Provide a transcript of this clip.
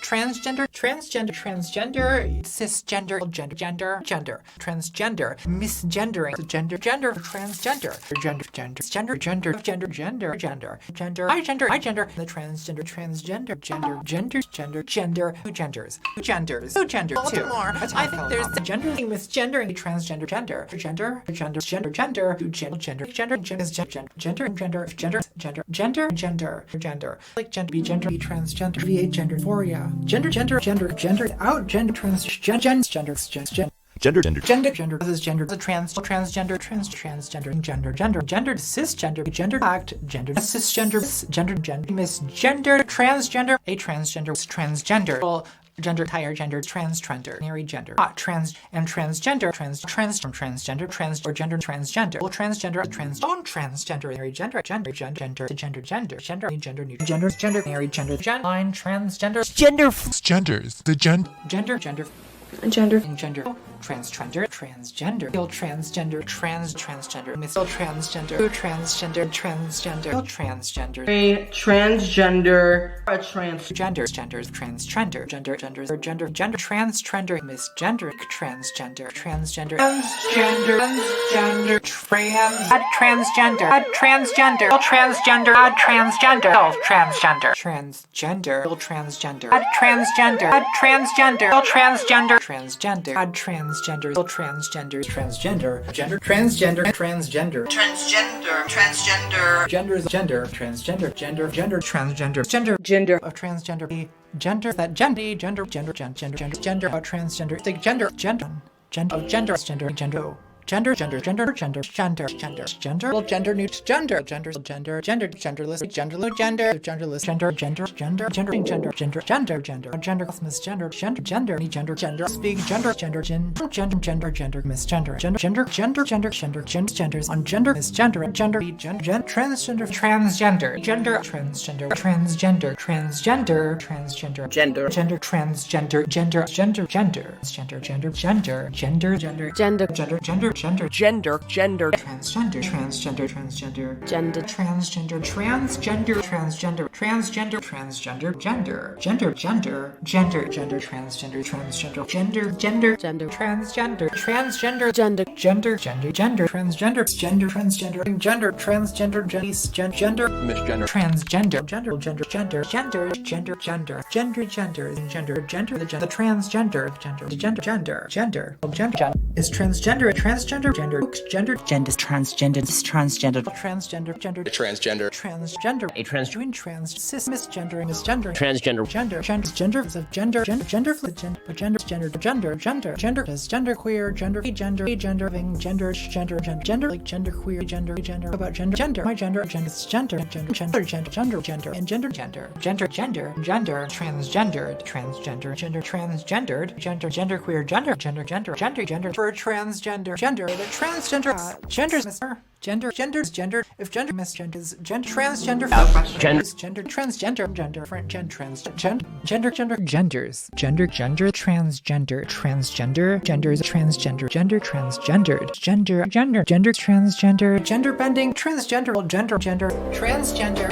transgender, transgender, cisgender, transgender, misgendering, gender, the transgender, two genders, two more. I think there's the misgendering, transgender, gender, like gender, be transgender, VA, gender, dysphoria, gender, out, gender, transgender, this is gender, the transgender, cisgender, gender act, gender, cisgender, misgender, transgender, a transgender, higher gender, transtrender, married gender, trans and transgender, transgender, or gender, transgender, transgender, married gender, married gender, line, transgender, Genders. The gender, Gender. transgender, transgender, missile transgender, transgender, A transgender. A transgender, transtrender, transtrender, misgender, transgender, transgender, Gender. of transgender, gender that gender, transgender, if gender misgenders, transgender, gender bending, transgender, transgender,